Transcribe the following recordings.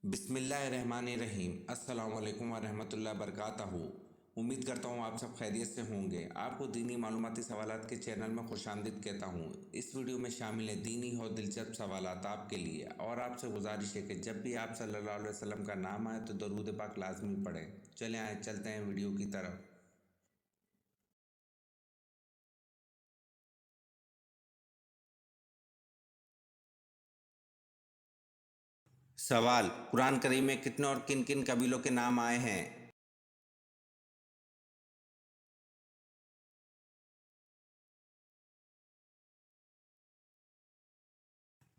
بسم اللہ الرحمن الرحیم۔ السلام علیکم ورحمۃ اللہ وبرکاتہ۔ امید کرتا ہوں آپ سب خیریت سے ہوں گے۔ آپ کو دینی معلوماتی سوالات کے چینل میں خوش آمدید کہتا ہوں۔ اس ویڈیو میں شامل ہیں دینی اور دلچسپ سوالات آپ کے لیے، اور آپ سے گزارش ہے کہ جب بھی آپ صلی اللہ علیہ وسلم کا نام آئے تو درود پاک لازمی پڑھیں۔ چلیں آئے چلتے ہیں ویڈیو کی طرف۔ سوال: قرآن کریم میں کتنے اور کن کن قبیلوں کے نام آئے ہیں؟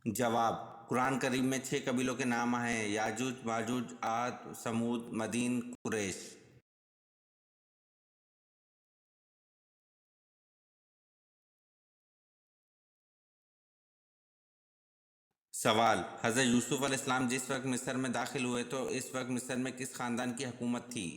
جواب: قرآن کریم میں 6 قبیلوں کے نام ہیں: یاجوج، ماجوج، عاد، سمود، مدین، قریش۔ سوال: حضرت یوسف علیہ السلام جس وقت مصر میں داخل ہوئے تو اس وقت مصر میں کس خاندان کی حکومت تھی؟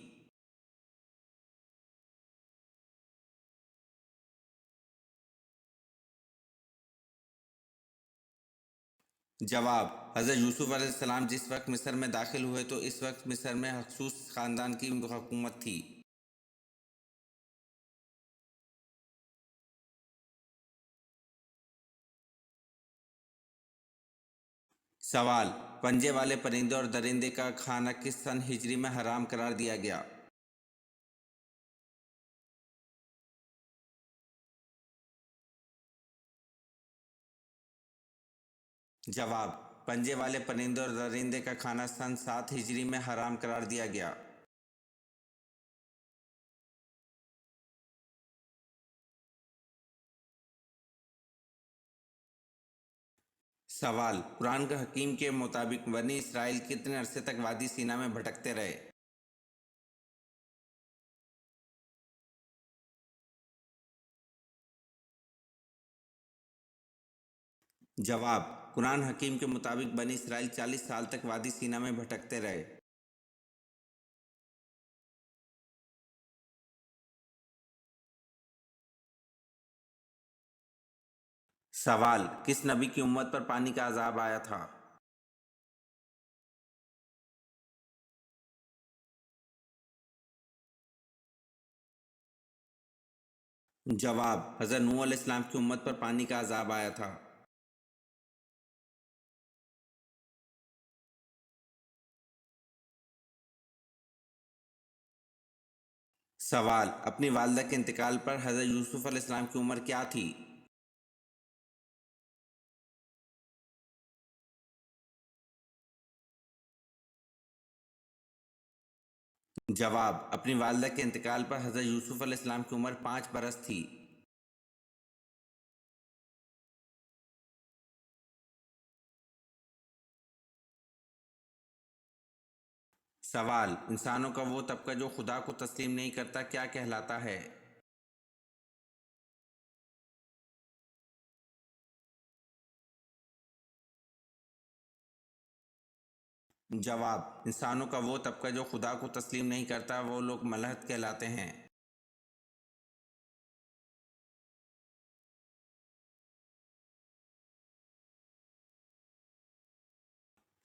جواب: حضرت یوسف علیہ السلام جس وقت مصر میں داخل ہوئے تو اس وقت مصر میں ہکسوس خاندان کی حکومت تھی۔ سوال: پنجے والے پرندے اور درندے کا کھانا کس سن ہجری میں حرام قرار دیا گیا؟ جواب: پنجے والے پرندے اور درندے کا کھانا سن 7 ہجری میں حرام قرار دیا گیا۔ سوال: قرآن کا حکیم کے مطابق بنی اسرائیل کتنے عرصے تک وادی سینا میں بھٹکتے رہے؟ جواب: قرآن حکیم کے مطابق بنی اسرائیل 40 سال تک وادی سینا میں بھٹکتے رہے۔ سوال: کس نبی کی امت پر پانی کا عذاب آیا تھا؟ جواب: حضرت نوح علیہ السلام کی امت پر پانی کا عذاب آیا تھا۔ سوال: اپنی والدہ کے انتقال پر حضرت یوسف علیہ السلام کی عمر کیا تھی؟ جواب: اپنی والدہ کے انتقال پر حضرت یوسف علیہ السلام کی عمر 5 برس تھی۔ سوال: انسانوں کا وہ طبقہ جو خدا کو تسلیم نہیں کرتا کیا کہلاتا ہے؟ جواب: انسانوں کا وہ طبقہ جو خدا کو تسلیم نہیں کرتا وہ لوگ ملحد کہلاتے ہیں۔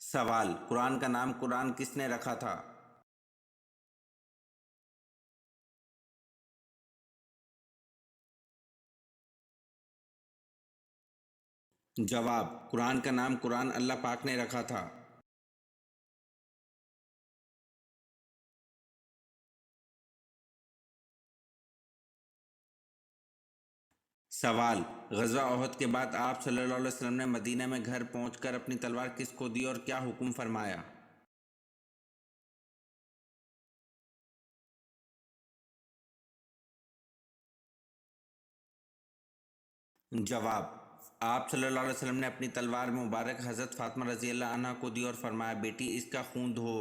سوال: قرآن کا نام قرآن کس نے رکھا تھا؟ جواب: قرآن کا نام قرآن اللہ پاک نے رکھا تھا۔ سوال: غزوہ احد کے بعد آپ صلی اللہ علیہ وسلم نے مدینہ میں گھر پہنچ کر اپنی تلوار کس کو دی اور کیا حکم فرمایا؟ جواب: آپ صلی اللہ علیہ وسلم نے اپنی تلوار مبارک حضرت فاطمہ رضی اللہ عنہ کو دی اور فرمایا بیٹی اس کا خون دھو۔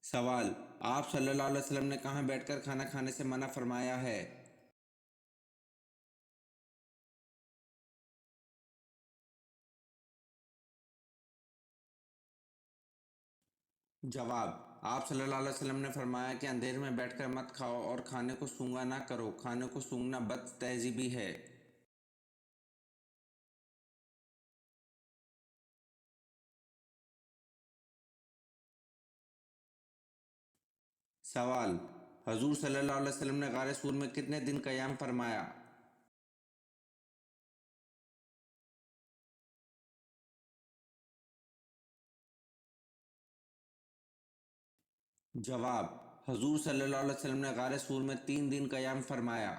سوال: آپ صلی اللہ علیہ وسلم نے کہاں بیٹھ کر کھانا کھانے سے منع فرمایا ہے؟ جواب: آپ صلی اللہ علیہ وسلم نے فرمایا کہ اندھیرے میں بیٹھ کر مت کھاؤ اور کھانے کو سونگا نہ کرو، کھانے کو سونگنا بد تہذیبی ہے۔ سوال: حضور صلی اللہ علیہ وسلم نے غار سور میں کتنے دن قیام فرمایا؟ جواب: حضور صلی اللہ علیہ وسلم نے غار سور میں 3 دن قیام فرمایا۔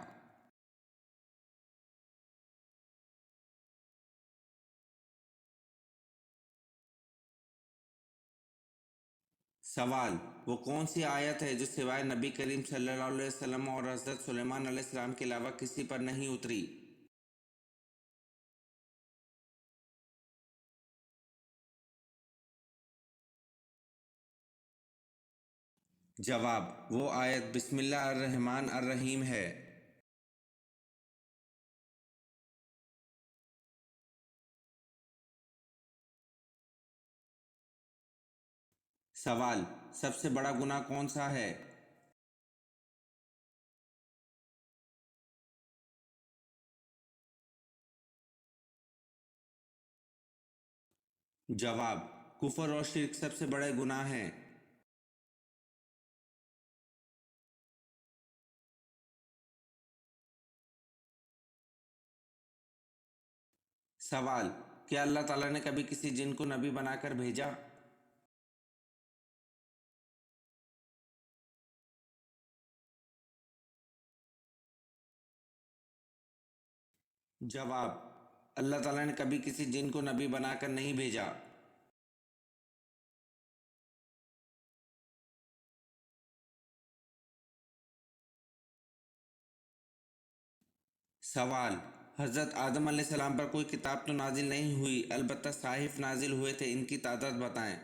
سوال: وہ کون سی آیت ہے جو سوائے نبی کریم صلی اللہ علیہ وسلم اور حضرت سلیمان علیہ السلام کے علاوہ کسی پر نہیں اتری؟ جواب: وہ آیت بسم اللہ الرحمن الرحیم ہے۔ سوال: سب سے بڑا گناہ کون سا ہے؟ جواب: کفر اور شرک سب سے بڑے گناہ ہیں۔ سوال: کیا اللہ تعالیٰ نے کبھی کسی جن کو نبی بنا کر بھیجا؟ جواب: اللہ تعالیٰ نے کبھی کسی جن کو نبی بنا کر نہیں بھیجا۔ سوال: حضرت آدم علیہ السلام پر کوئی کتاب تو نازل نہیں ہوئی، البتہ صحائف نازل ہوئے تھے، ان کی تعداد بتائیں۔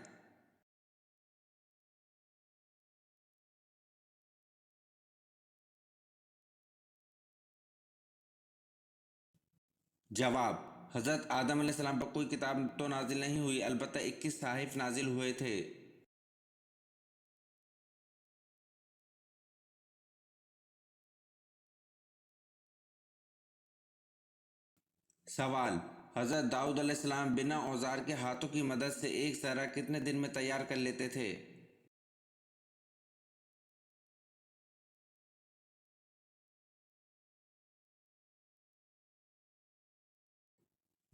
جواب: حضرت آدم علیہ السلام پر کوئی کتاب تو نازل نہیں ہوئی، البتہ 21 صحائف نازل ہوئے تھے۔ سوال: حضرت داؤد علیہ السلام بنا اوزار کے ہاتھوں کی مدد سے ایک ذرہ کتنے دن میں تیار کر لیتے تھے؟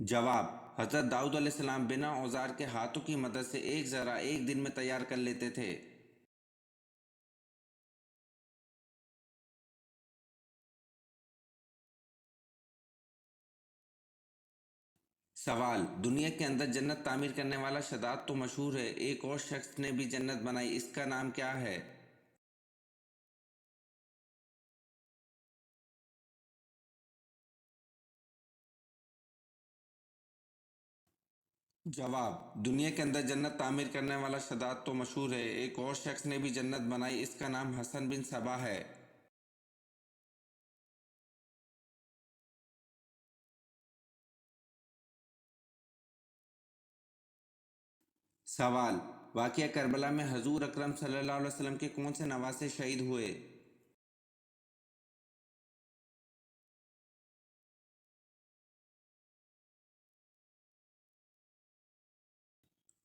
جواب: حضرت داؤد علیہ السلام بنا اوزار کے ہاتھوں کی مدد سے ایک ذرہ ایک دن میں تیار کر لیتے تھے۔ سوال: دنیا کے اندر جنت تعمیر کرنے والا شداد تو مشہور ہے، ایک اور شخص نے بھی جنت بنائی، اس کا نام کیا ہے؟ جواب: دنیا کے اندر جنت تعمیر کرنے والا شداد تو مشہور ہے، ایک اور شخص نے بھی جنت بنائی، اس کا نام حسن بن صبا ہے۔ سوال: واقعہ کربلا میں حضور اکرم صلی اللہ علیہ وسلم کے کون سے نواسے شہید ہوئے؟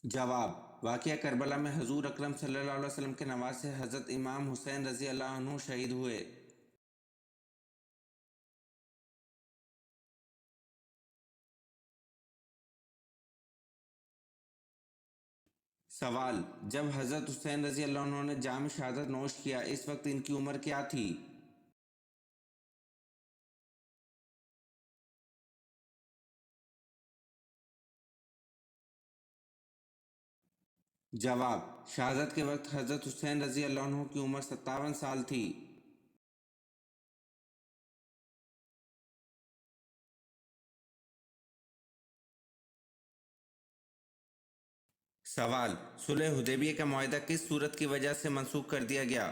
جواب: واقعہ کربلا میں حضور اکرم صلی اللہ علیہ وسلم کے نواسے حضرت امام حسین رضی اللہ عنہ شہید ہوئے۔ سوال: جب حضرت حسین رضی اللہ عنہ نے جام شہادت نوش کیا، اس وقت ان کی عمر کیا تھی؟ جواب: شہادت کے وقت حضرت حسین رضی اللہ عنہ کی عمر 57 سال تھی۔ سوال: صلح حدیبیہ کا معاہدہ کس صورت کی وجہ سے منسوخ کر دیا گیا؟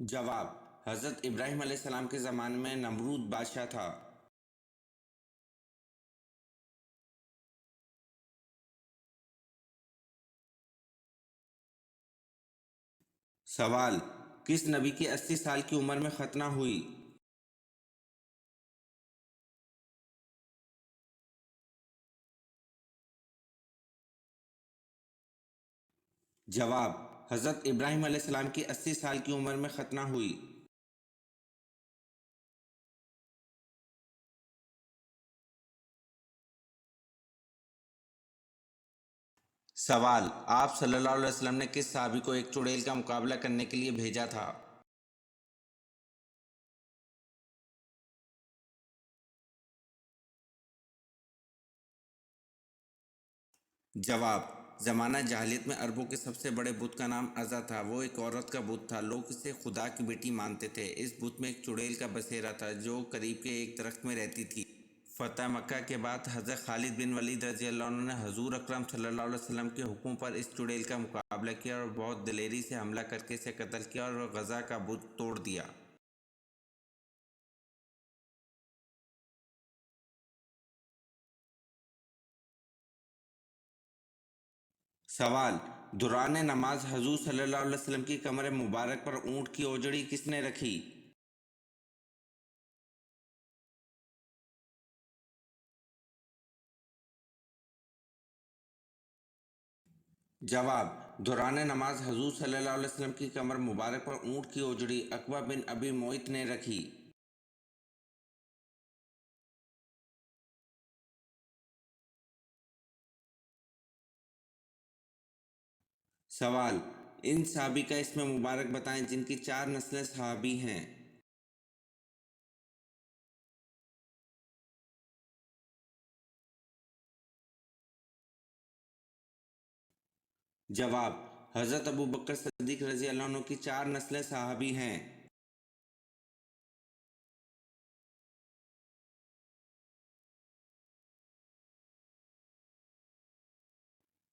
جواب: حضرت ابراہیم علیہ السلام کے زمانے میں نمرود بادشاہ تھا۔ سوال: کس نبی کی 80 سال کی عمر میں ختنہ ہوئی؟ جواب: حضرت ابراہیم علیہ السلام کی 80 سال کی عمر میں ختنہ ہوئی۔ سوال: آپ صلی اللہ علیہ وسلم نے کس صحابی کو ایک چڑیل کا مقابلہ کرنے کے لیے بھیجا تھا؟ جواب: زمانہ جاہلیت میں عربوں کے سب سے بڑے بت کا نام عزا تھا۔ وہ ایک عورت کا بت تھا، لوگ اسے خدا کی بیٹی مانتے تھے۔ اس بت میں ایک چڑیل کا بسیرا تھا جو قریب کے ایک درخت میں رہتی تھی۔ فتح مکہ کے بعد حضرت خالد بن ولید رضی اللہ عنہ نے حضور اکرم صلی اللہ علیہ وسلم کے حکم پر اس چڑیل کا مقابلہ کیا اور بہت دلیری سے حملہ کر کے اسے قتل کیا اور غزہ کا بت توڑ دیا۔ سوال: دوران نماز حضور صلی اللہ علیہ وسلم کی کمر مبارک پر اونٹ کی اوجڑی کس نے رکھی؟ جواب: دوران نماز حضور صلی اللہ علیہ وسلم کی کمر مبارک پر اونٹ کی اوجڑی عقبہ بن ابی معیط نے رکھی۔ سوال: ان صحابی کا اسم مبارک بتائیں جن کی 4 نسلیں صحابی ہیں۔ جواب: حضرت ابوبکر صدیق رضی اللہ عنہ کی 4 نسلیں صحابی ہیں۔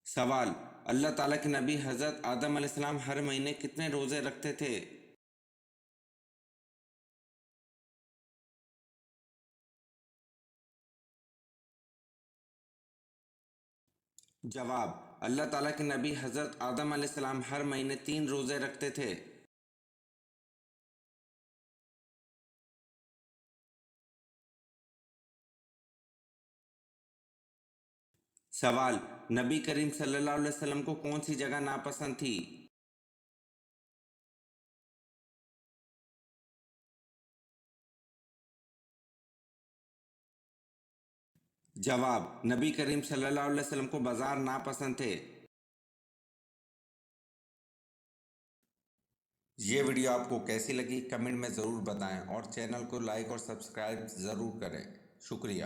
سوال: اللہ تعالیٰ کے نبی حضرت آدم علیہ السلام ہر مہینے کتنے روزے رکھتے تھے؟ جواب: اللہ تعالیٰ کے نبی حضرت آدم علیہ السلام ہر مہینے 3 روزے رکھتے تھے۔ سوال: نبی کریم صلی اللہ علیہ وسلم کو کون سی جگہ ناپسند تھی؟ جواب: نبی کریم صلی اللہ علیہ وسلم کو بازار ناپسند تھے۔ یہ ویڈیو آپ کو کیسی لگی کمنٹ میں ضرور بتائیں اور چینل کو لائک اور سبسکرائب ضرور کریں۔ شکریہ۔